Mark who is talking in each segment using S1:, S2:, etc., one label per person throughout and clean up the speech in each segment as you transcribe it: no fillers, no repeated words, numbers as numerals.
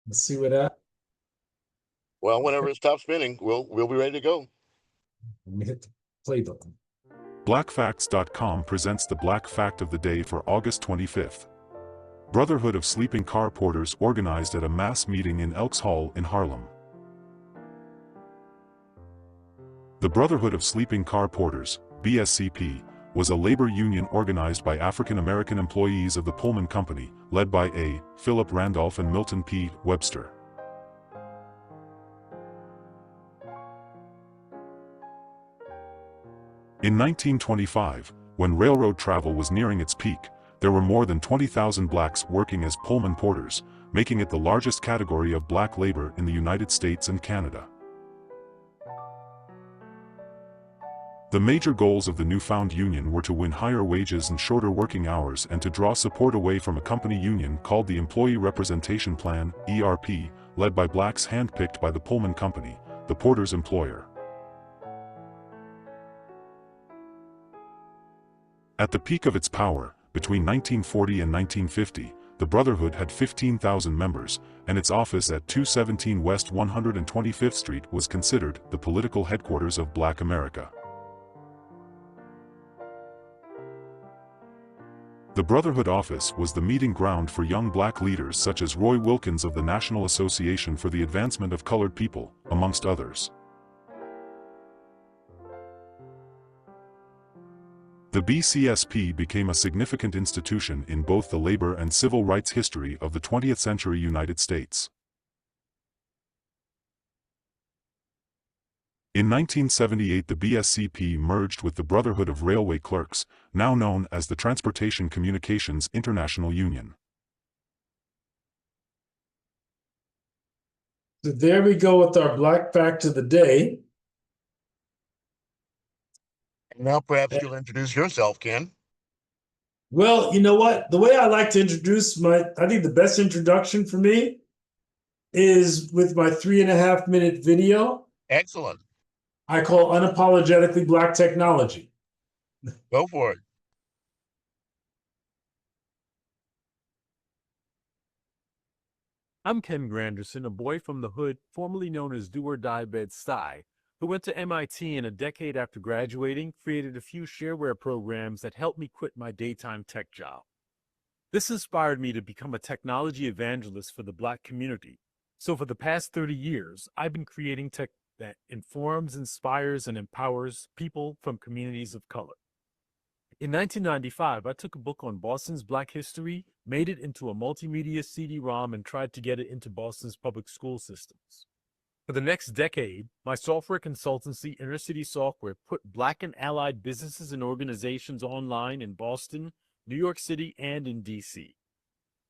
S1: Let's see what that.
S2: Well, whenever it stops spinning, we'll be ready to go.
S1: Let me hit the play button.
S3: BlackFacts.com presents the Black Fact of the Day for August 25th. Brotherhood of Sleeping Car Porters organized at a mass meeting in Elks Hall in Harlem. The Brotherhood of Sleeping Car Porters, BSCP, was a labor union organized by African American employees of the Pullman Company, led by A. Philip Randolph and Milton P. Webster. In 1925, when railroad travel was nearing its peak, there were more than 20,000 blacks working as Pullman porters, making it the largest category of black labor in the United States and Canada. The major goals of the newfound union were to win higher wages and shorter working hours and to draw support away from a company union called the Employee Representation Plan, ERP, led by blacks handpicked by the Pullman Company, the porter's employer. At the peak of its power, between 1940 and 1950, the Brotherhood had 15,000 members, and its office at 217 West 125th Street was considered the political headquarters of Black America. The Brotherhood office was the meeting ground for young black leaders such as Roy Wilkins of the National Association for the Advancement of Colored People, amongst others. The BCSP became a significant institution in both the labor and civil rights history of the 20th century United States. In 1978, the BSCP merged with the Brotherhood of Railway Clerks, now known as the Transportation Communications International Union.
S1: So there we go with our Black Fact of the Day.
S2: Now perhaps you'll introduce yourself, Ken.
S1: Well, you know what? The way I like to introduce I think the best introduction for me is with my 3.5-minute video.
S2: Excellent.
S1: I call Unapologetically Black Technology.
S2: Go for it.
S4: I'm Ken Granderson, a boy from the hood, formerly known as Do or Die Bed-Stuy, who went to MIT and a decade after graduating, created a few shareware programs that helped me quit my daytime tech job. This inspired me to become a technology evangelist for the Black community. So for the past 30 years, I've been creating tech that informs, inspires, and empowers people from communities of color. In 1995, I took a book on Boston's Black history, made it into a multimedia CD-ROM, and tried to get it into Boston's public school systems. For the next decade, my software consultancy, Inner City Software, put Black and allied businesses and organizations online in Boston, New York City, and in DC.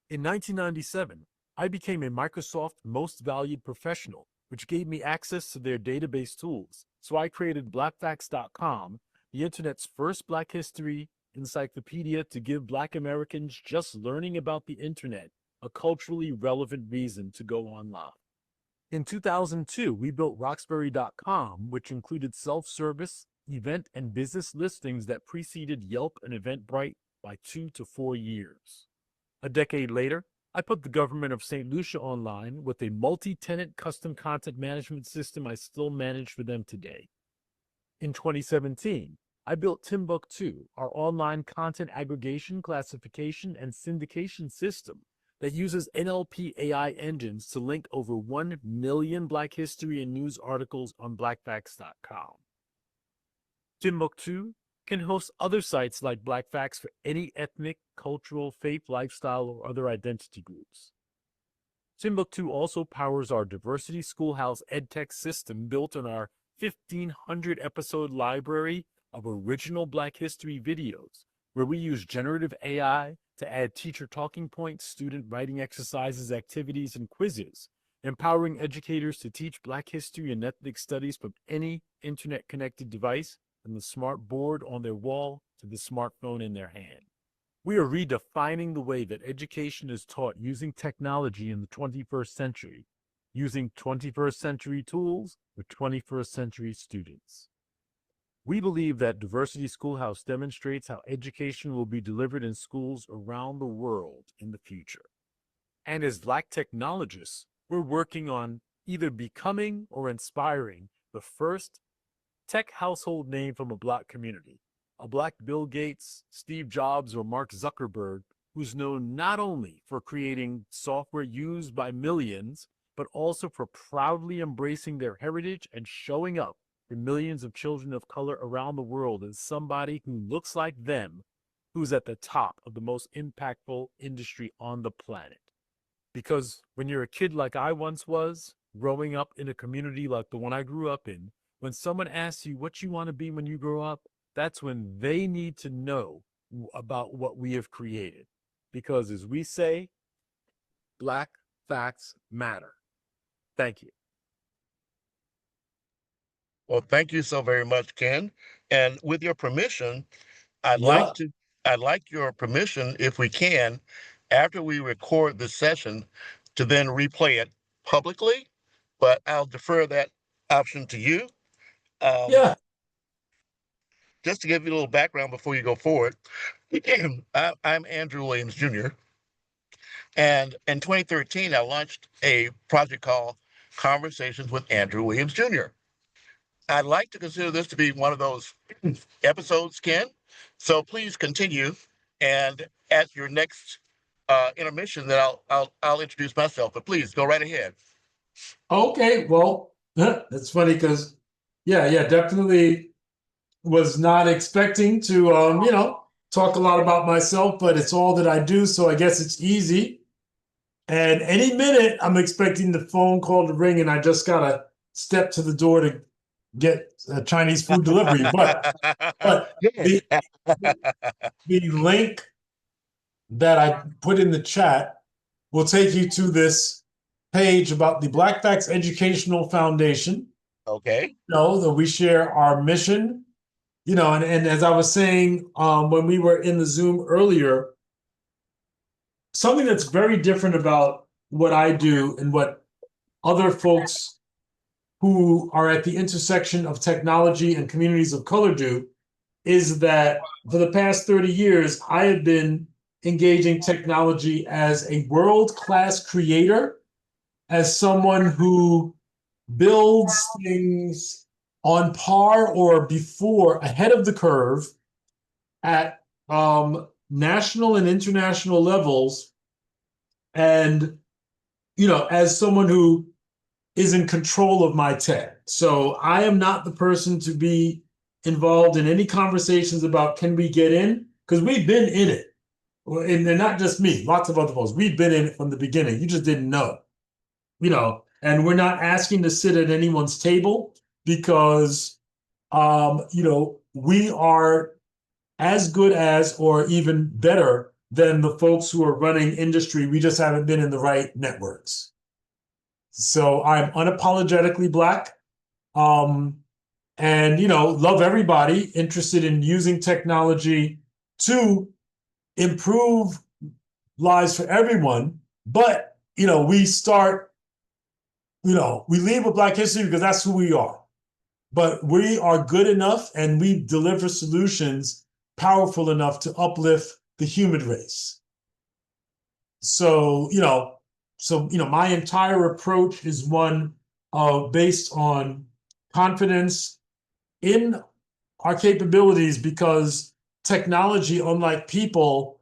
S4: In 1997, I became a Microsoft Most Valued Professional, which gave me access to their database tools. So I created BlackFacts.com, the internet's first Black history encyclopedia to give Black Americans just learning about the internet a culturally relevant reason to go online. In 2002, we built Roxbury.com, which included self-service, event, and business listings that preceded Yelp and Eventbrite by 2 to 4 years. A decade later, I put the government of St. Lucia online with a multi-tenant custom content management system I still manage for them today. In 2017, I built Timbuktu, our online content aggregation, classification, and syndication system that uses NLP AI engines to link over 1 million Black history and news articles on BlackFacts.com. Timbuktu can host other sites like BlackFacts for any ethnic, cultural, faith, lifestyle, or other identity groups. Timbuktu also powers our Diversity Schoolhouse EdTech system built on our 1,500 episode library of original Black history videos, where we use generative AI to add teacher talking points, student writing exercises, activities, and quizzes, empowering educators to teach Black history and ethnic studies from any internet-connected device, from the smart board on their wall to the smartphone in their hand. We are redefining the way that education is taught using technology in the 21st century, using 21st century tools with 21st century students. We believe that Diversity Schoolhouse demonstrates how education will be delivered in schools around the world in the future. And as Black technologists, We're working on either becoming or inspiring the first tech household name from a Black community, a Black Bill Gates, Steve Jobs, or Mark Zuckerberg, who's known not only for creating software used by millions, but also for proudly embracing their heritage and showing up for millions of children of color around the world as somebody who looks like them, who's at the top of the most impactful industry on the planet. Because when you're a kid like I once was, growing up in a community like the one I grew up in, when someone asks you what you want to be when you grow up, that's when they need to know about what we have created. Because as we say, Black facts matter. Thank you.
S2: Well, thank you so very much, Ken. And with your permission,
S1: Yeah.
S2: I'd like your permission, if we can, after we record the session, to then replay it publicly, but I'll defer that option to you.
S1: Yeah.
S2: Just to give you a little background before you go forward, I'm Andrew Williams Jr. And in 2013, I launched a project called Conversations with Andrew Williams Jr. I'd like to consider this to be one of those episodes, Ken. So please continue. And at your next intermission, that I'll introduce myself. But please go right ahead.
S1: Okay. Well, that's funny because, yeah, definitely was not expecting to, talk a lot about myself, but it's all that I do. So I guess it's easy. And any minute, I'm expecting the phone call to ring, and I just gotta step to the door to get a Chinese food delivery. But the link that I put in the chat will take you to this page about the BlackFacts Educational Foundation.
S2: Okay.
S1: That we share our mission, and as I was saying when we were in the Zoom earlier, something that's very different about what I do and what other folks who are at the intersection of technology and communities of color do is that for the past 30 years, I have been engaging technology as a world-class creator, as someone who builds things on par or before, ahead of the curve at national and international levels. And, as someone who is in control of my tech. So I am not the person to be involved in any conversations about can we get in? Because we've been in it. And not just me, lots of other folks. We've been in it from the beginning. You just didn't know. And we're not asking to sit at anyone's table because, we are as good as or even better than the folks who are running industry. We just haven't been in the right networks. So I'm unapologetically Black, and, love everybody interested in using technology to improve lives for everyone. But, we start, we lead with Black history because that's who we are. But we are good enough and we deliver solutions powerful enough to uplift the human race. So, my entire approach is one based on confidence in our capabilities, because technology, unlike people,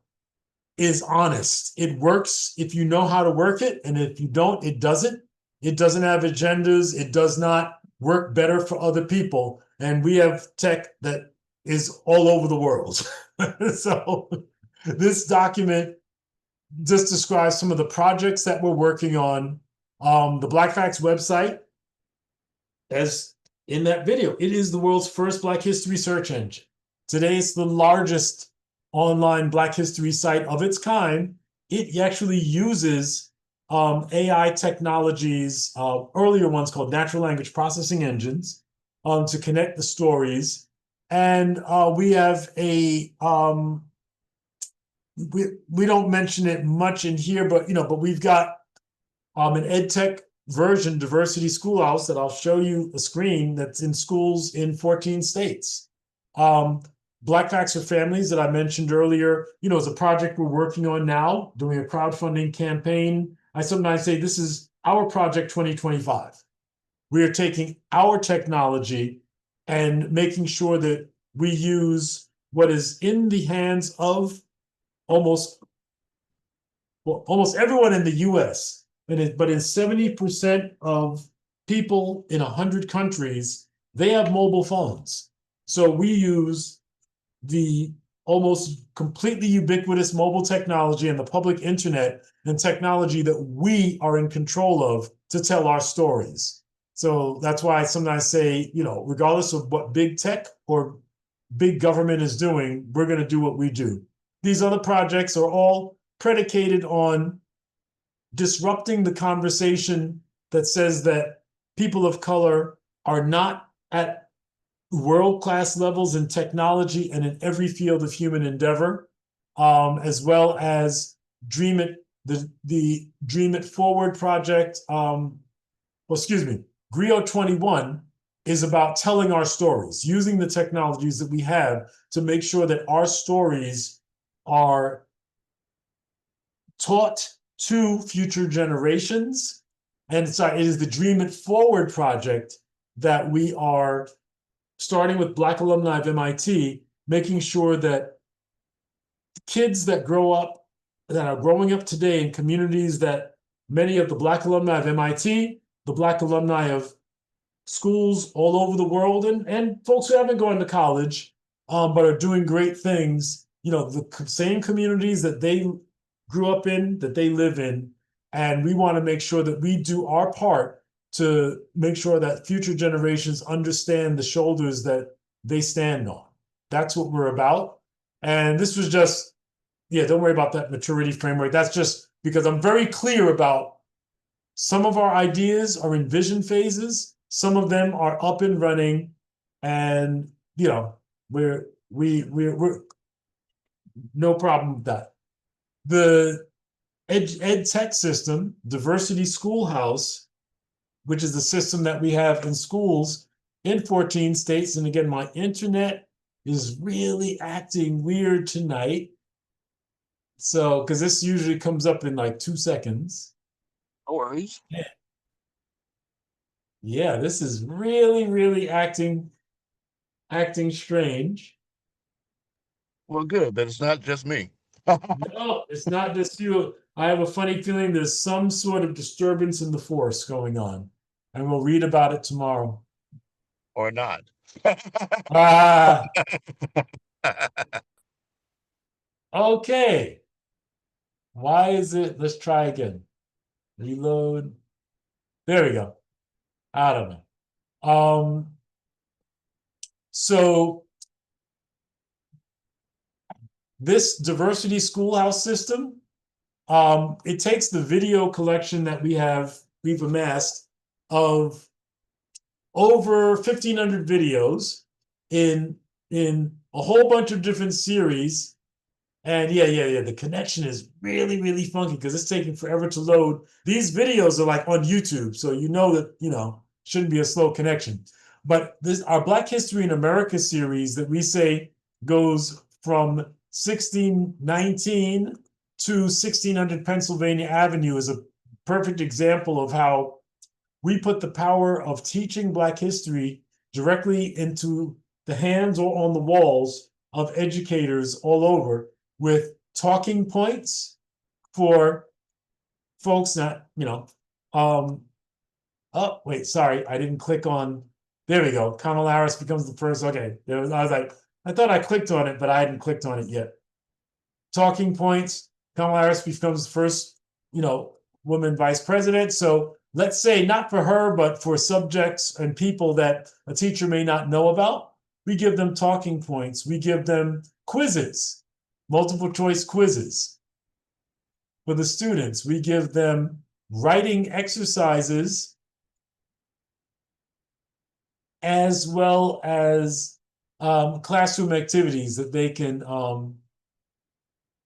S1: is honest. It works if you know how to work it, and if you don't, it doesn't. It doesn't have agendas. It does not work better for other people. And we have tech that is all over the world. So this document just describes some of the projects that we're working on. The BlackFacts website, as in that video, it is the world's first Black history search engine. Today, it's the largest online Black history site of its kind. It actually uses AI technologies, earlier ones called natural language processing engines, to connect the stories. And we have a we don't mention it much in here, but we've got an EdTech version, Diversity Schoolhouse, that I'll show you a screen that's in schools in 14 states. BlackFacts for Families that I mentioned earlier, is a project we're working on now, doing a crowdfunding campaign. I sometimes say this is our Project 2025. We are taking our technology and making sure that we use what is in the hands of almost everyone in the US, but in 70% of people in 100 countries, they have mobile phones. So we use the almost completely ubiquitous mobile technology and the public internet and technology that we are in control of to tell our stories. So that's why I sometimes say, regardless of what big tech or big government is doing, we're going to do what we do. These other projects are all predicated on disrupting the conversation that says that people of color are not at world-class levels in technology and in every field of human endeavor, as well as Dream the Dream It Forward project. GRIO 21 is about telling our stories, using the technologies that we have to make sure that our stories are taught to future generations. And it is the Dream It Forward project that we are starting with Black alumni of MIT, making sure that kids that are growing up today in communities that many of the Black alumni of MIT, the Black alumni of schools all over the world, and folks who haven't gone to college, but are doing great things, the same communities that they grew up in, that they live in. And we want to make sure that we do our part to make sure that future generations understand the shoulders that they stand on. That's what we're about. And this was just, don't worry about that maturity framework. That's just because I'm very clear about some of our ideas are in vision phases. Some of them are up and running, and we're no problem with that. The ed tech system, Diversity Schoolhouse, which is the system that we have in schools in 14 states. And again, my internet is really acting weird tonight. So, because this usually comes up in like 2 seconds.
S2: No worries.
S1: Yeah, this is really, really acting strange.
S2: Well, good, but it's not just me.
S1: No, it's not just you. I have a funny feeling there's some sort of disturbance in the force going on, and we'll read about it tomorrow.
S2: Or not.
S1: Ah, okay. Why is it? Let's try again. Reload. There we go. I don't know. So this Diversity Schoolhouse system, it takes the video collection that we've amassed of over 1,500 videos in a whole bunch of different series. And the connection is really, really funky because it's taking forever to load. These videos are like on YouTube, so that shouldn't be a slow connection. But our Black History in America series that we say goes from 1619 to 1600 Pennsylvania Avenue is a perfect example of how we put the power of teaching Black history directly into the hands or on the walls of educators all over, with talking points for folks that, oh, wait, sorry, I didn't click on, there we go. Kamala Harris becomes the first, okay. I was like, I thought I clicked on it, but I hadn't clicked on it yet. Talking points, Kamala Harris becomes the first, woman vice president. So let's say not for her, but for subjects and people that a teacher may not know about, we give them talking points. We give them quizzes, multiple choice quizzes for the students. We give them writing exercises as well as classroom activities that they can,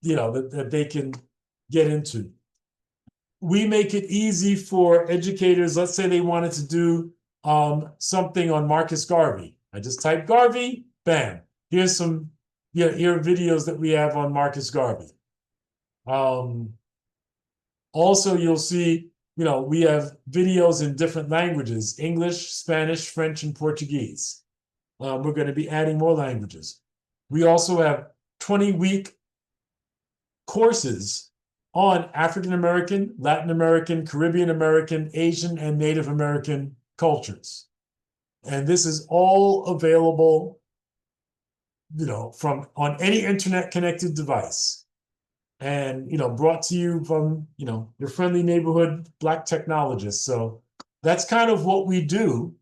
S1: that they can get into. We make it easy for educators. Let's say they wanted to do something on Marcus Garvey. I just type Garvey, bam. Here's some, here are videos that we have on Marcus Garvey. Also, you'll see we have videos in different languages: English, Spanish, French, and Portuguese. We're going to be adding more languages. We also have 20-week courses on African American, Latin American, Caribbean American, Asian, and Native American cultures. And this is all available, from on any internet connected device. And, brought to you from, your friendly neighborhood Black technologist. So that's kind of what we do.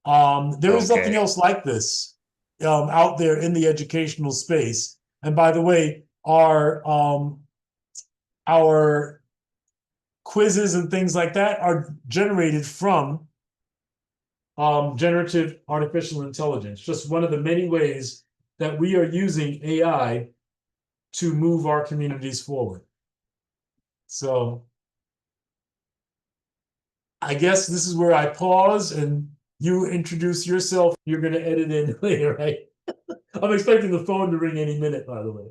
S1: There is nothing else like this out there in the educational space. And by the way, our quizzes and things like that are generated from generative artificial intelligence. Just one of the many ways that we are using AI to move our communities forward. So I guess this is where I pause and you introduce yourself. You're going to edit in later, right? I'm expecting the phone to ring any minute, by the way.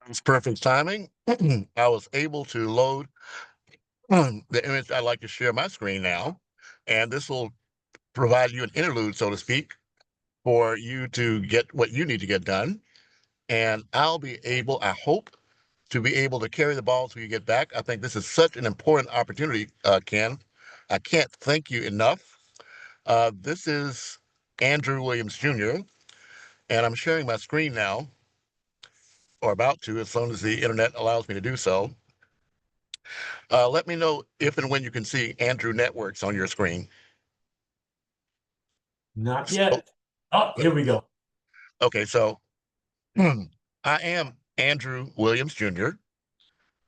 S2: It's perfect timing. I was able to load the image I'd like to share my screen now, and this will provide you an interlude, so to speak, for you to get what you need to get done. And I'll be able, I hope, to be able to carry the ball till you get back. I think this is such an important opportunity, Ken. I can't thank you enough. This is Andrew Williams Jr., and I'm sharing my screen now, or about to, as long as the internet allows me to do so. Let me know if and when you can see Andrew Networks on your screen.
S1: Not yet. Oh, here we go.
S2: Okay, so I am Andrew Williams Jr.,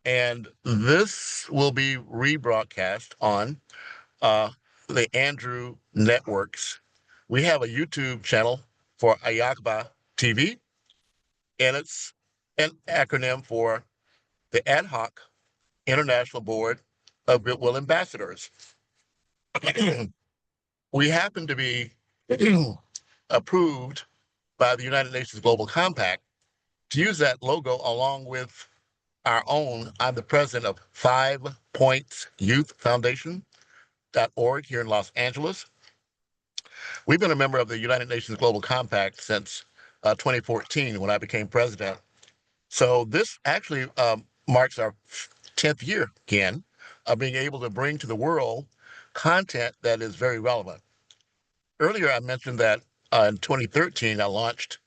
S2: and this will be rebroadcast on the Andrew Networks. We have a YouTube channel for AHIABGA-TV, and it's an acronym for the Ad Hoc International Board of Goodwill Ambassadors. We happen to be approved by the United Nations Global Compact to use that logo along with our own. I'm the president of 5 Points Youth Foundation.org here in Los Angeles. We've been a member of the United Nations Global Compact since 2014 when I became president. So this actually marks our 10th year, Ken, of being able to bring to the world content that is very relevant. Earlier, I mentioned that in 2013, I launched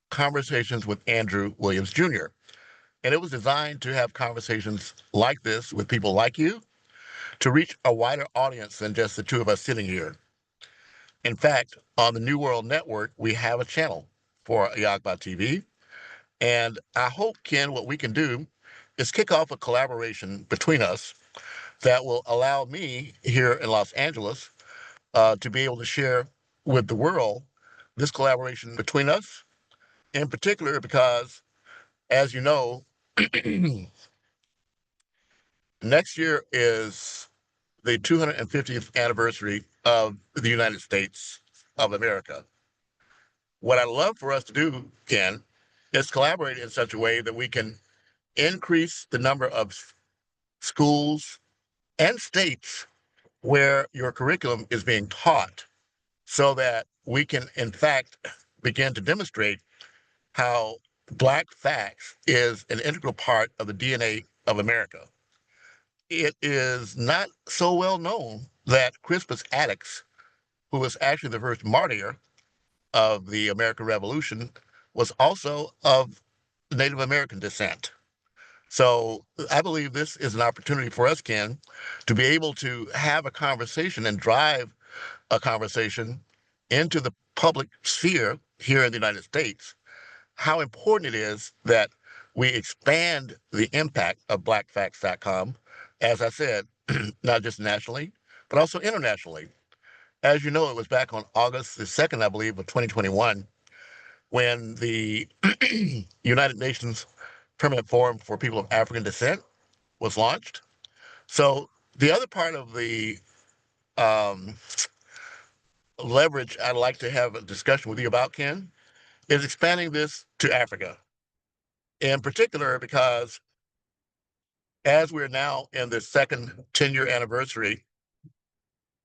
S2: Conversations with Andrew Williams Jr., and it was designed to have conversations like this with people like you to reach a wider audience than just the two of us sitting here. In fact, on the New World Network, we have a channel for AHIABGA-TV, and I hope, Ken, what we can do is kick off a collaboration between us that will allow me here in Los Angeles to be able to share with the world this collaboration between us, in particular because, as you know, next year is the 250th anniversary of the United States of America. What I'd love for us to do, Ken, is collaborate in such a way that we can increase the number of schools and states where your curriculum is being taught so that we can, in fact, begin to demonstrate how BlackFacts is an integral part of the DNA of America. It is not so well known that Crispus Attucks, who was actually the first martyr of the American Revolution, was also of Native American descent. So I believe this is an opportunity for us, Ken, to be able to have a conversation and drive a conversation into the public sphere here in the United States, how important it is that we expand the impact of BlackFacts.com, as I said, not just nationally, but also internationally. As you know, it was back on August the 2nd, I believe, of 2021, when the United Nations Permanent Forum for People of African Descent was launched. So the other part of the leverage I'd like to have a discussion with you about, Ken, is expanding this to Africa. In particular, because as we're now in the second 10-year anniversary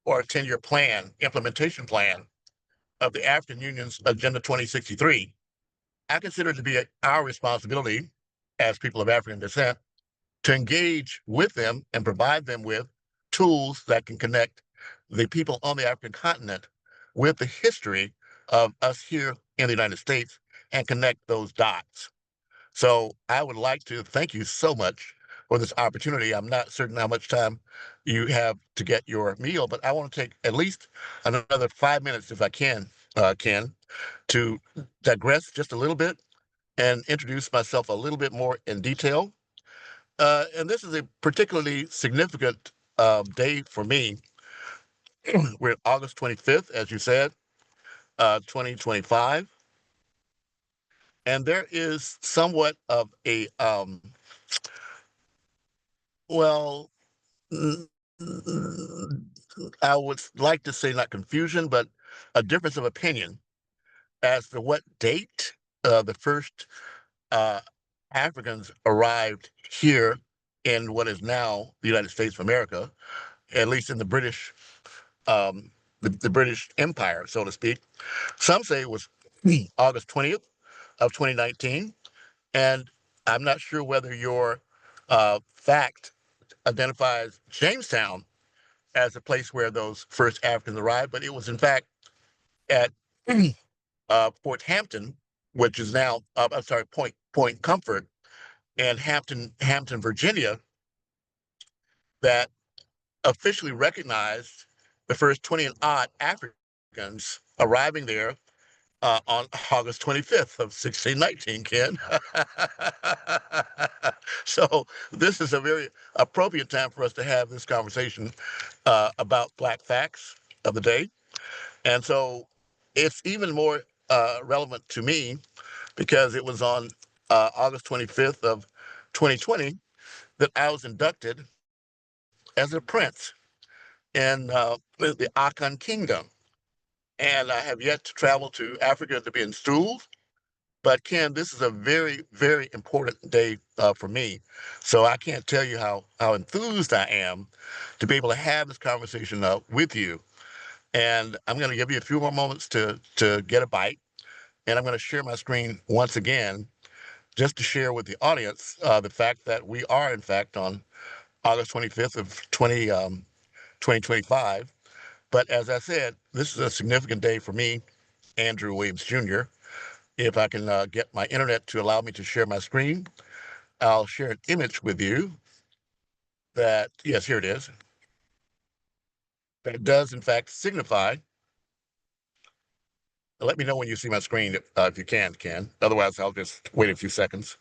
S2: or 10-year plan, implementation plan of the African Union's Agenda 2063, I consider it to be our responsibility as people of African descent to engage with them and provide them with tools that can connect the people on the African continent with the history of us here in the United States and connect those dots. So I would like to thank you so much for this opportunity. I'm not certain how much time you have to get your meal, but I want to take at least another 5 minutes, if I can, Ken, to digress just a little bit and introduce myself a little bit more in detail. And this is a particularly significant day for me. We're August 25th, as you said, 2025. And there is somewhat of a, well, I would like to say not confusion, but a difference of opinion as to what date the first uh, Africans arrived here in what is now the United States of America, at least in the British, the British Empire, so to speak. Some say it was August 20th of 2019, and I'm not sure whether your fact identifies Jamestown as a place where those first Africans arrived, but it was in fact at Fort Hampton, which is now, I'm sorry, Point Comfort and Hampton, Virginia, that officially recognized the first 20 and odd Africans arriving there on August 25th of 1619, Ken. So this is a very appropriate time for us to have this conversation about Black facts of the day. And so it's even more relevant to me because it was on August 25th of 2020 that I was inducted as a prince in the Akan Kingdom. And I have yet to travel to Africa to be installed. But Ken, this is a very, very important day for me. So I can't tell you how enthused I am to be able to have this conversation with you. And I'm going to give you a few more moments to get a bite. And I'm going to share my screen once again, just to share with the audience the fact that we are, in fact, on August 25th of 2025. But as I said, this is a significant day for me, Andrew Williams Jr. If I can get my internet to allow me to share my screen, I'll share an image with you that, yes, here it is, that does in fact signify. Let me know when you see my screen if you can, Ken. Otherwise, I'll just wait a few seconds.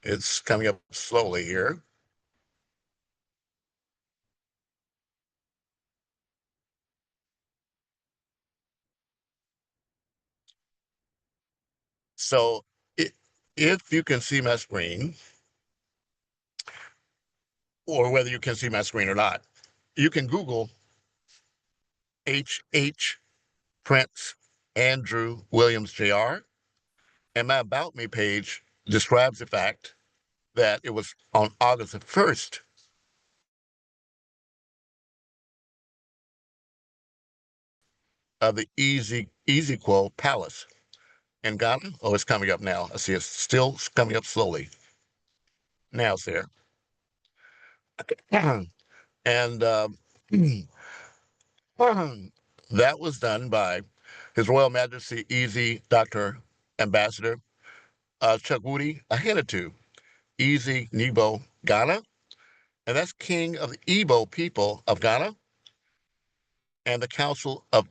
S2: It's coming up slowly here. So if you can see my screen, or whether you can see my screen or not, you can Google H. Prince Andrew Williams Jr. And my About Me page describes the fact that it was on August the 1st of the Ezekiel Palace in Ghana. Oh, it's coming up now. I see it's still coming up slowly. Now it's there. And that was done by His Royal Majesty Easy Dr. Ambassador Chukwudi Ahinatu, Easy Nebo Ghana, and that's King of the Igbo people of Ghana, and the Council of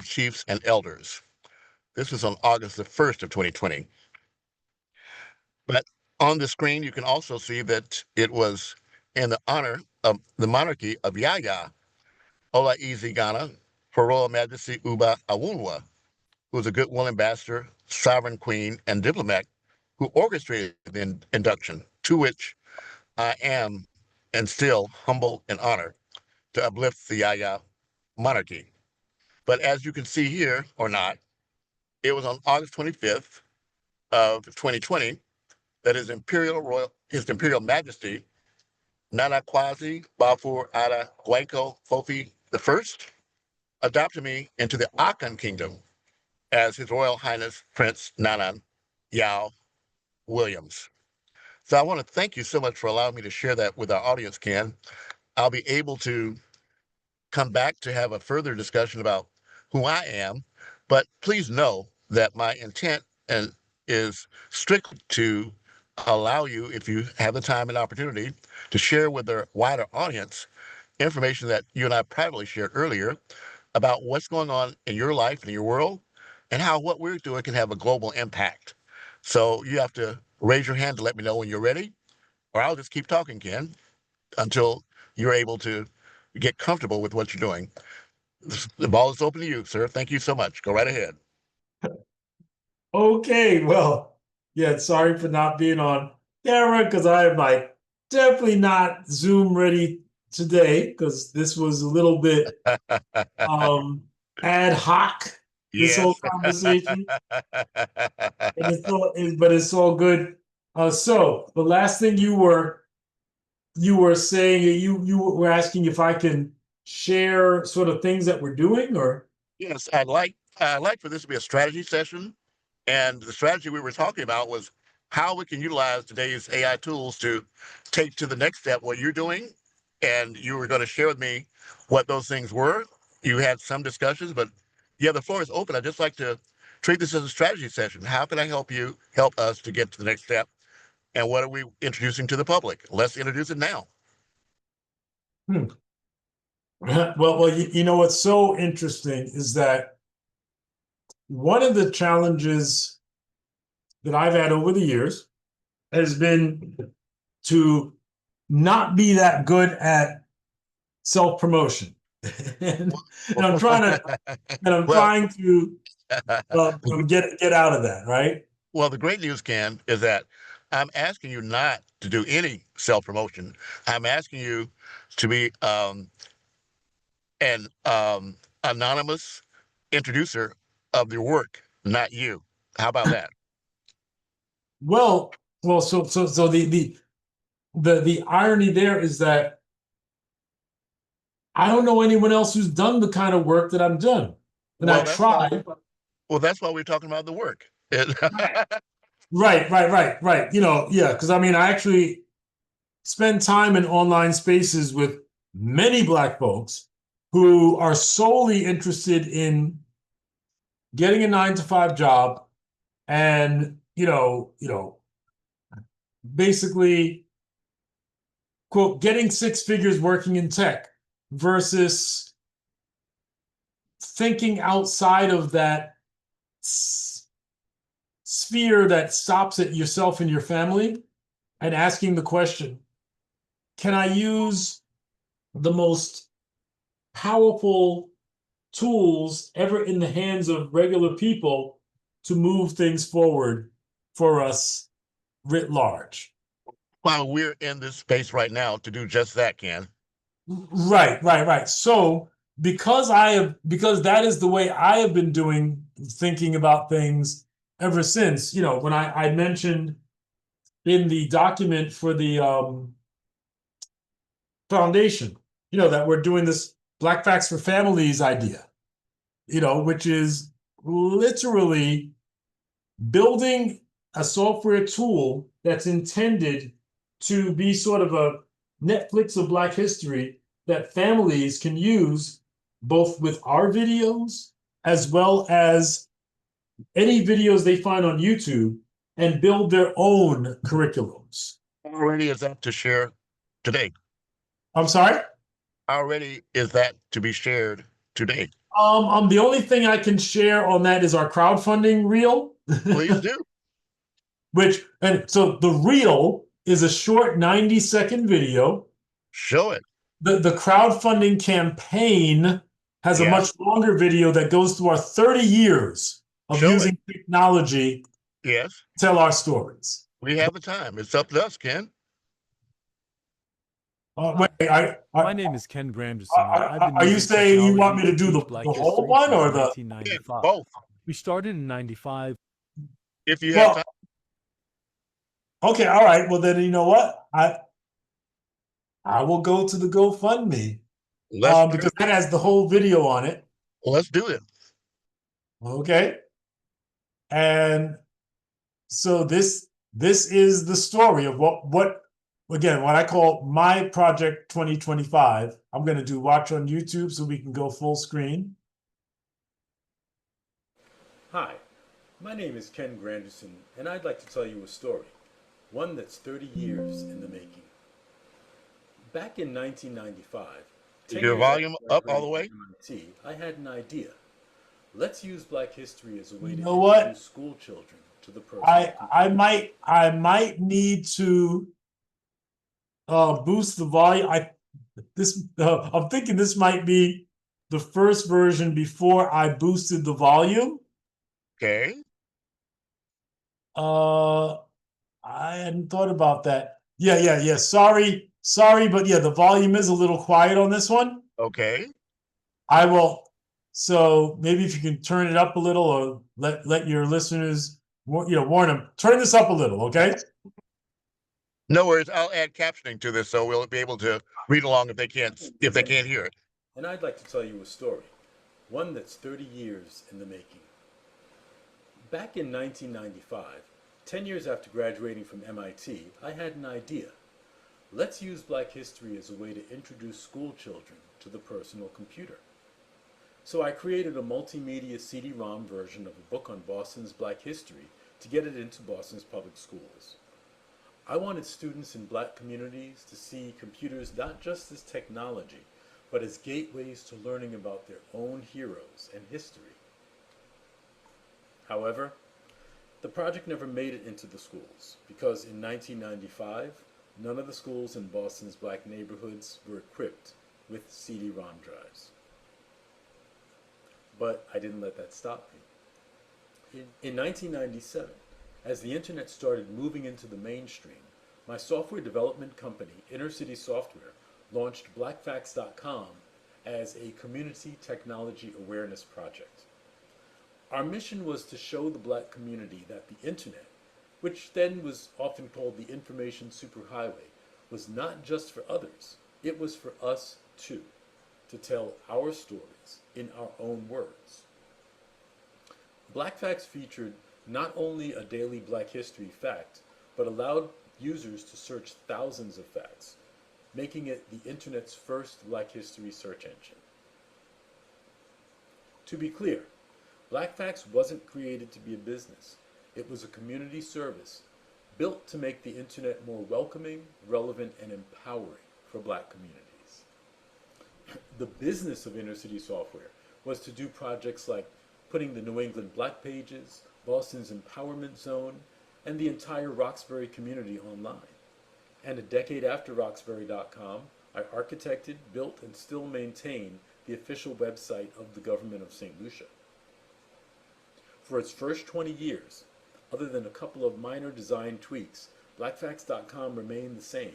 S2: Chiefs and Elders. This was on August the 1st of 2020. But on the screen, you can also see that it was in the honor of the monarchy of Yaya Olaize Ghana for Royal Majesty Uba Awunwa, who was a goodwill ambassador, sovereign queen, and diplomat who orchestrated the induction, to which I am and still humble and honored to uplift the Yaya monarchy. But as you can see here, or not, it was on August 25th of 2020 that His Imperial Majesty, Nana Kwasi Bafur Ada Gwanko Fofi I, adopted me into the Akan Kingdom as His Royal Highness Prince Nana Yao Williams. So I want to thank you so much for allowing me to share that with our audience, Ken. I'll be able to come back to have a further discussion about who I am, but please know that my intent is strictly to allow you, if you have the time and opportunity, to share with the wider audience information that you and I privately shared earlier about what's going on in your life and your world and how what we're doing can have a global impact. So you have to raise your hand to let me know when you're ready, or I'll just keep talking, Ken, until you're able to get comfortable with what you're doing. The ball is open to you, sir. Thank you so much. Go right ahead.
S1: Okay, well, yeah, sorry for not being on camera because I am like definitely not Zoom ready today because this was a little bit ad hoc, this whole
S2: Yes.
S1: conversation. And but it's all good. So the last thing you were saying, you were asking if I can share sort of things that we're doing, or
S2: Yes, I'd like for this to be a strategy session. And the strategy we were talking about was how we can utilize today's AI tools to take to the next step what you're doing. And you were going to share with me what those things were. You had some discussions, but yeah, the floor is open. I'd just like to treat this as a strategy session. How can I help us to get to the next step? And what are we introducing to the public? Let's introduce it now.
S1: well, you know what's so interesting is that one of the challenges that I've had over the years has been to not be that good at self-promotion. and I'm trying to
S2: Well,
S1: get out of that, right?
S2: well, the great news, Ken, is that I'm asking you not to do any self-promotion. I'm asking you to be an anonymous introducer of your work, not you. How about that?
S1: Well, so the irony there is that I don't know anyone else who's done the kind of work that I've done. And
S2: Well,
S1: I tried.
S2: well, that's why we're talking about the work.
S1: Right. You know, yeah, because I mean, I actually spend time in online spaces with many Black folks who are solely interested in getting a 9-to-5 job and, basically, quote, getting 6 figures working in tech versus thinking outside of that sphere that stops at yourself and your family and asking the question, can I use the most powerful tools ever in the hands of regular people to move things forward for us writ large?
S2: While we're in this space right now to do just that, Ken.
S1: Right. So because that is the way I have been thinking about things ever since, when I mentioned in the document for the foundation, that we're doing this BlackFacts for Families idea, which is literally building a software tool that's intended to be sort of a Netflix of Black history that families can use both with our videos as well as any videos they find on YouTube and build their own curriculums.
S2: Already is that to share today?
S1: I'm sorry?
S2: Already is that to be shared today?
S1: The only thing I can share on that is our crowdfunding reel.
S2: Please do.
S1: And so the reel is a short 90-second video.
S2: Show it.
S1: The crowdfunding campaign has a much longer video that goes through our 30 years of using technology to tell our stories.
S2: We have the time. It's up to us, Ken.
S4: My name is Ken Granderson.
S1: Are you saying you want me to do the whole one or the
S4: 1995?
S2: Both.
S4: We started in 95.
S2: If you have time.
S1: Okay, all right. Well, then you know what? I will go to the GoFundMe because that has the whole video on it.
S2: Let's do it.
S1: Okay, and so this is the story of what again what I call my project 2025. I'm going to do watch on YouTube so we can go full screen.
S4: Hi, my name is Ken Granderson, and I'd like to tell you a story, one that's 30 years in the making. Back in 1995, 10
S2: Your
S4: years
S2: volume
S4: after I
S2: up all the way?
S4: graduated from MIT, I had an idea. Let's use Black history as a way
S1: You
S4: to
S1: know what?
S4: introduce school children to the personal computer.
S1: I might need to boost the volume. I'm thinking this might be the first version before I boosted the volume.
S2: Okay.
S1: I hadn't thought about that. Yeah. Sorry, but yeah, the volume is a little quiet on this one.
S2: Okay.
S1: I will. So maybe if you can turn it up a little, or let your listeners, warn them. Turn this up a little, okay?
S2: No worries. I'll add captioning to this so we'll be able to read along if they can't hear it.
S4: And I'd like to tell you a story, one that's 30 years in the making. Back in 1995, 10 years after graduating from MIT, I had an idea. Let's use Black history as a way to introduce school children to the personal computer. So I created a multimedia CD-ROM version of a book on Boston's Black history to get it into Boston's public schools. I wanted students in Black communities to see computers not just as technology, but as gateways to learning about their own heroes and history. However, the project never made it into the schools because in 1995, none of the schools in Boston's Black neighborhoods were equipped with CD-ROM drives. But I didn't let that stop me. In 1997, as the internet started moving into the mainstream, my software development company, Inner City Software, launched BlackFacts.com as a community technology awareness project. Our mission was to show the Black community that the internet, which then was often called the information superhighway, was not just for others, it was for us too, to tell our stories in our own words. BlackFacts featured not only a daily Black history fact, but allowed users to search thousands of facts, making it the internet's first Black history search engine. To be clear, BlackFacts wasn't created to be a business. It was a community service built to make the internet more welcoming, relevant, and empowering for Black communities. The business of Inner City Software was to do projects like putting the New England Black Pages, Boston's Empowerment Zone, and the entire Roxbury community online. And a decade after Roxbury.com, I architected, built, and still maintain the official website of the government of St. Lucia. For its first 20 years, other than a couple of minor design tweaks, BlackFacts.com remained the same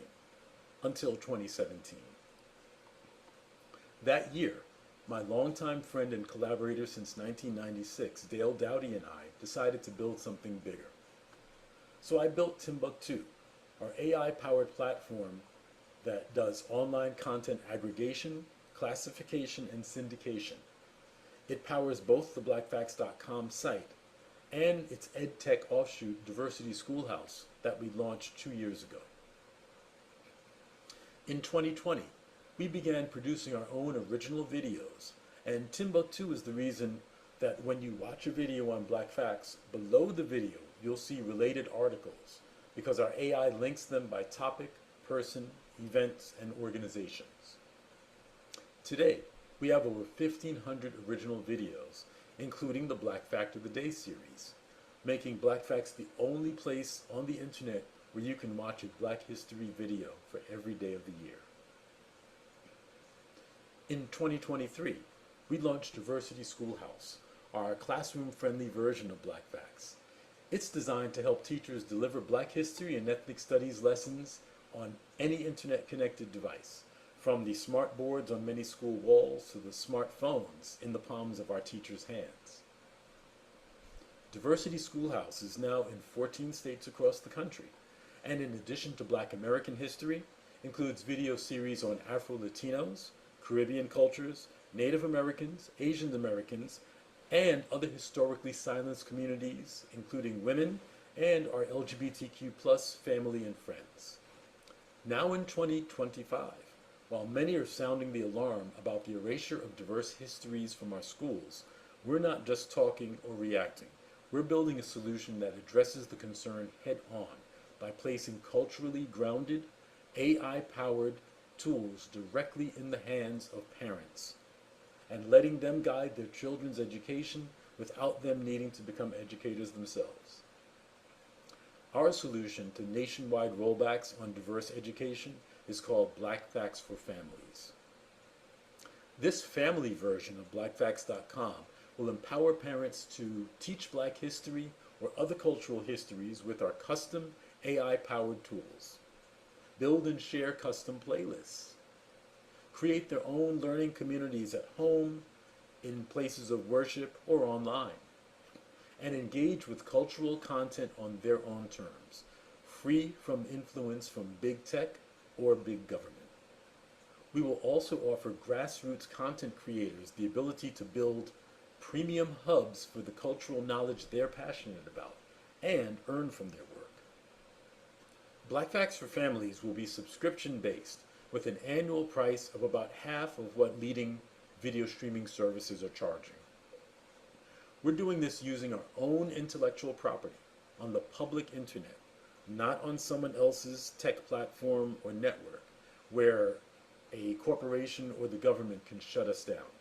S4: until 2017. That year, my longtime friend and collaborator since 1996, Dale Dowdy, and I decided to build something bigger. So I built Timbuktu, our AI-powered platform that does online content aggregation, classification, and syndication. It powers both the BlackFacts.com site and its EdTech offshoot, Diversity Schoolhouse, that we launched 2 years ago. In 2020, we began producing our own original videos, and Timbuktu is the reason that when you watch a video on BlackFacts, below the video you'll see related articles, because our AI links them by topic, person, events, and organizations. Today, we have over 1,500 original videos, including the Black Fact of the Day series, making BlackFacts the only place on the internet where you can watch a Black History video for every day of the year. In 2023, we launched Diversity Schoolhouse, our classroom-friendly version of BlackFacts. It's designed to help teachers deliver Black history and ethnic studies lessons on any internet-connected device, from the smart boards on many school walls to the smartphones in the palms of our teachers' hands. Diversity Schoolhouse is now in 14 states across the country, and in addition to Black American history, includes video series on Afro-Latinos, Caribbean cultures, Native Americans, Asian Americans, and other historically silenced communities, including women and our LGBTQ plus family and friends. Now in 2025, while many are sounding the alarm about the erasure of diverse histories from our schools, we're not just talking or reacting. We're building a solution that addresses the concern head on by placing culturally grounded, AI-powered tools directly in the hands of parents and letting them guide their children's education without them needing to become educators themselves. Our solution to nationwide rollbacks on diverse education is called BlackFacts for Families. This family version of BlackFacts.com will empower parents to teach Black history or other cultural histories with our custom AI-powered tools, build and share custom playlists, create their own learning communities at home, in places of worship, or online, and engage with cultural content on their own terms, free from influence from big tech or big government. We will also offer grassroots content creators the ability to build premium hubs for the cultural knowledge they're passionate about and earn from their work. BlackFacts for Families will be subscription-based with an annual price of about half of what leading video streaming services are charging. We're doing this using our own intellectual property on the public internet, not on someone else's tech platform or network where a corporation or the government can shut us down.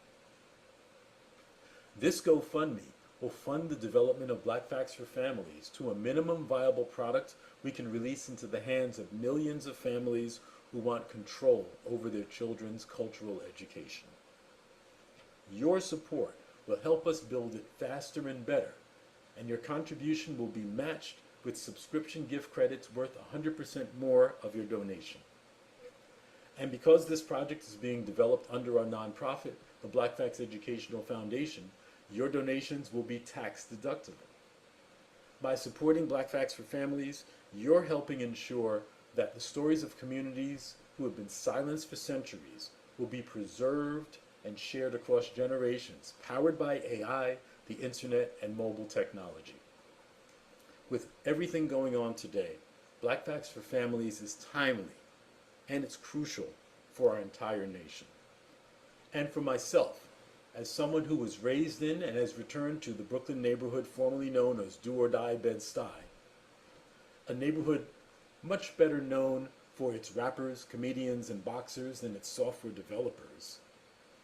S4: This GoFundMe will fund the development of BlackFacts for Families to a minimum viable product we can release into the hands of millions of families who want control over their children's cultural education. Your support will help us build it faster and better, and your contribution will be matched with subscription gift credits worth 100% more of your donation. And because this project is being developed under our nonprofit, the BlackFacts Educational Foundation, your donations will be tax deductible. By supporting BlackFacts for Families, you're helping ensure that the stories of communities who have been silenced for centuries will be preserved and shared across generations, powered by AI, the internet, and mobile technology. With everything going on today, BlackFacts for Families is timely, and it's crucial for our entire nation. And for myself, as someone who was raised in and has returned to the Brooklyn neighborhood formerly known as Do or Die Bed-Stuy, a neighborhood much better known for its rappers, comedians, and boxers than its software developers.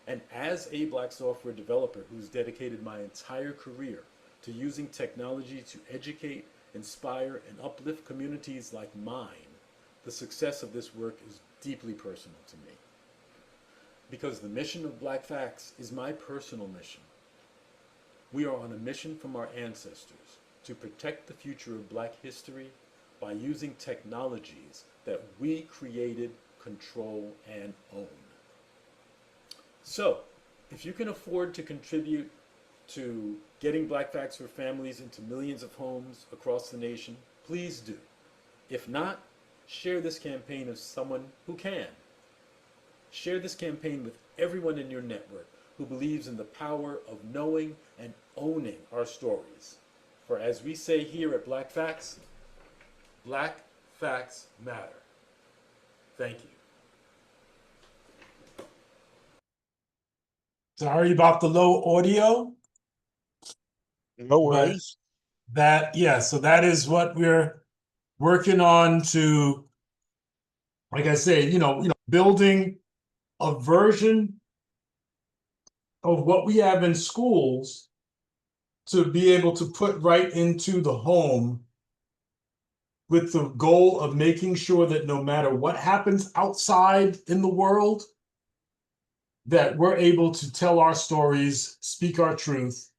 S4: And as a Black software developer who's dedicated my entire career to using technology to educate, inspire, and uplift communities like mine, the success of this work is deeply personal to me. Because the mission of BlackFacts is my personal mission. We are on a mission from our ancestors to protect the future of Black history by using technologies that we created, control, and own. So, if you can afford to contribute to getting BlackFacts for Families into millions of homes across the nation, please do. If not, share this campaign with someone who can. Share this campaign with everyone in your network who believes in the power of knowing and owning our stories. For as we say here at BlackFacts, Black Facts matter. Thank you.
S1: Sorry about the low audio.
S2: No worries.
S1: So that is what we're working on to, like I say, building a version of what we have in schools to be able to put right into the home with the goal of making sure that no matter what happens outside in the world, that we're able to tell our stories, speak our truth,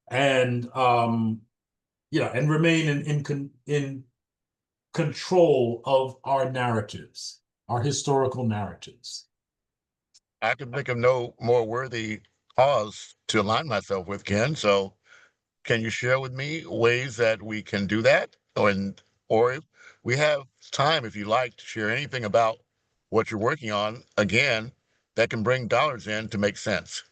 S1: and and remain in control of our narratives, our historical narratives.
S2: I can think of no more worthy cause to align myself with, Ken. So can you share with me ways that we can do that? Or we have time if you like to share anything about what you're working on, again, that can bring dollars in to make sense.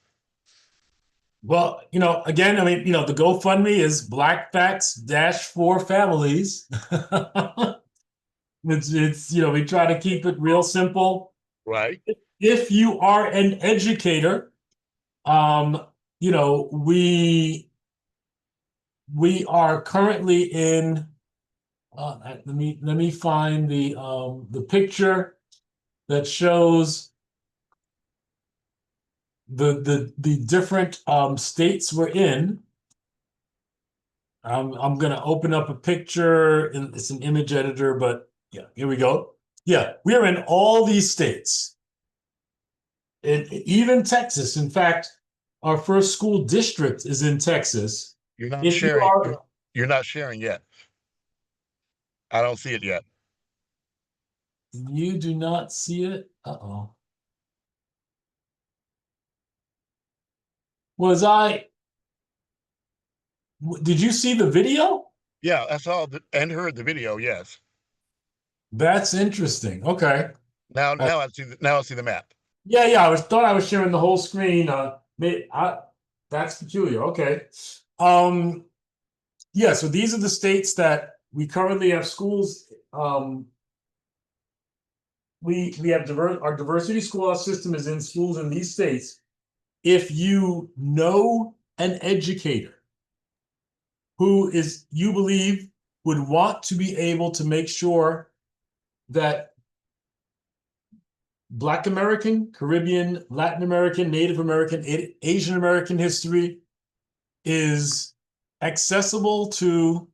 S1: Well, again, I mean, the GoFundMe is BlackFacts-4 families. It's we try to keep it real simple.
S2: Right.
S1: If you are an educator, we are currently in. Let me find the picture that shows the different states we're in. I'm gonna open up a picture, and it's an image editor, but yeah, here we go. Yeah, we are in all these states, and even Texas. In fact, our first school district is in Texas.
S2: You're not
S1: If you
S2: sharing.
S1: are,
S2: You're not sharing yet. I don't see it yet.
S1: you do not see it. Uh-oh. Did you see the video?
S2: Yeah, I saw and heard the video. Yes.
S1: That's interesting. Okay.
S2: Now I see the map.
S1: Yeah. Thought I was sharing the whole screen. That's peculiar. Okay. Yeah. So these are the states that we currently have schools. We have our diversity school system is in schools in these states. If you know an educator who you believe would want to be able to make sure that Black American, Caribbean, Latin American, Native American, Asian American history is accessible to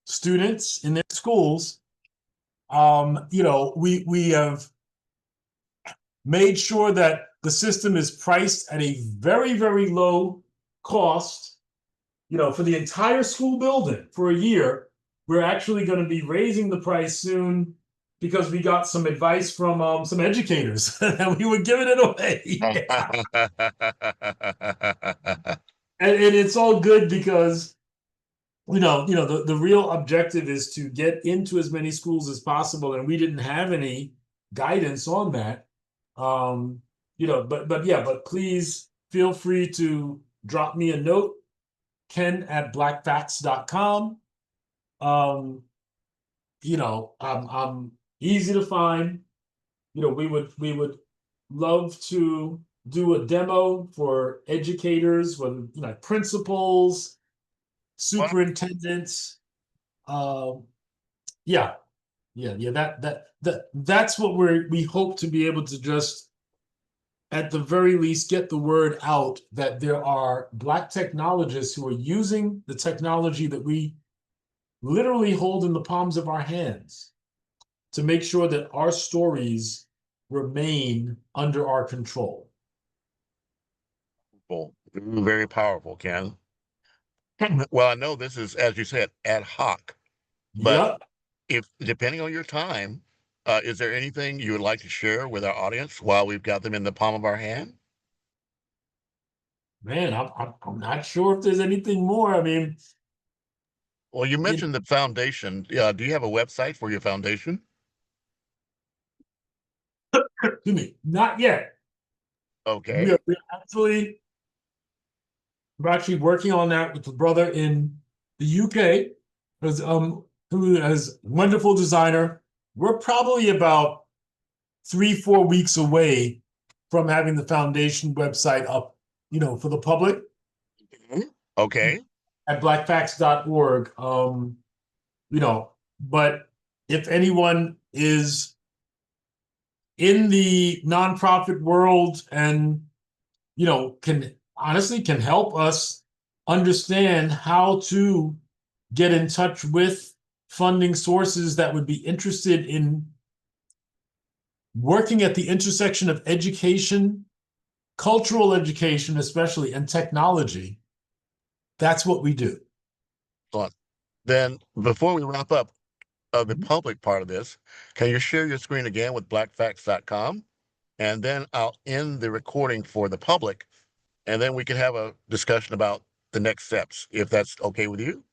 S1: students in their schools, we have made sure that the system is priced at a very, very low cost, for the entire school building for a year. We're actually going to be raising the price soon because we got some advice from some educators and we were giving it away. and it's all good because the real objective is to get into as many schools as possible, and we didn't have any guidance on that. But please feel free to drop me a note, ken@blackfacts.com. I'm easy to find. We would love to do a demo for educators, whether principals, superintendents. That's what we hope to be able to just, at the very least, get the word out that there are Black technologists who are using the technology that we literally hold in the palms of our hands to make sure that our stories remain under our control.
S2: Very powerful, Ken. Well, I know this is, as you said, ad hoc, but
S1: Yep.
S2: if depending on your time, is there anything you would like to share with our audience while we've got them in the palm of our hand?
S1: Man, I'm not sure if there's anything more. I mean,
S2: Well, you mentioned the foundation. Do you have a website for your foundation?
S1: excuse me, not yet.
S2: Okay.
S1: We're actually working on that with a brother in the UK, who is a wonderful designer. We're probably about 3-4 weeks away from having the foundation website up, for the public.
S2: Okay.
S1: At blackfacts.org. But if anyone is in the nonprofit world and can help us understand how to get in touch with funding sources that would be interested in working at the intersection of education, cultural education especially, and technology, that's what we do.
S2: Then before we wrap up the public part of this, can you share your screen again with blackfacts.com? And then I'll end the recording for the public, and then we can have a discussion about the next steps, if that's okay with you.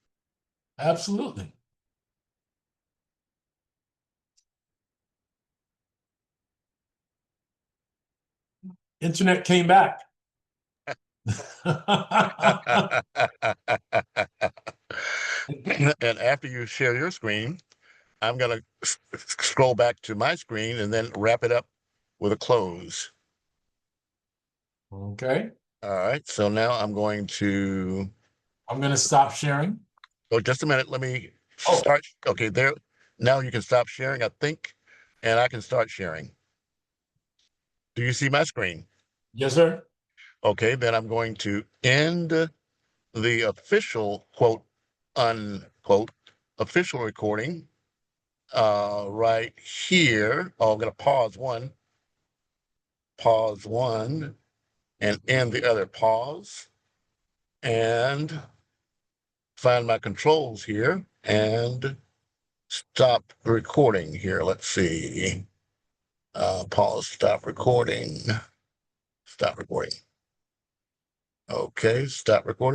S1: Absolutely. internet came back.
S2: And after you share your screen, I'm going to scroll back to my screen and then wrap it up with a close.
S1: Okay.
S2: All right. So now I'm going to.
S1: I'm going to stop sharing.
S2: Oh, just a minute. Let me
S1: Oh.
S2: start. Okay, there. Now you can stop sharing, I think, and I can start sharing. Do you see my screen?
S1: Yes, sir.
S2: Okay, then I'm going to end the official quote unquote official recording right here. Oh, I'm going to pause one, and end the other. Pause and find my controls here and stop recording here. Let's see. Pause, stop recording. Stop recording. Okay, stop recording.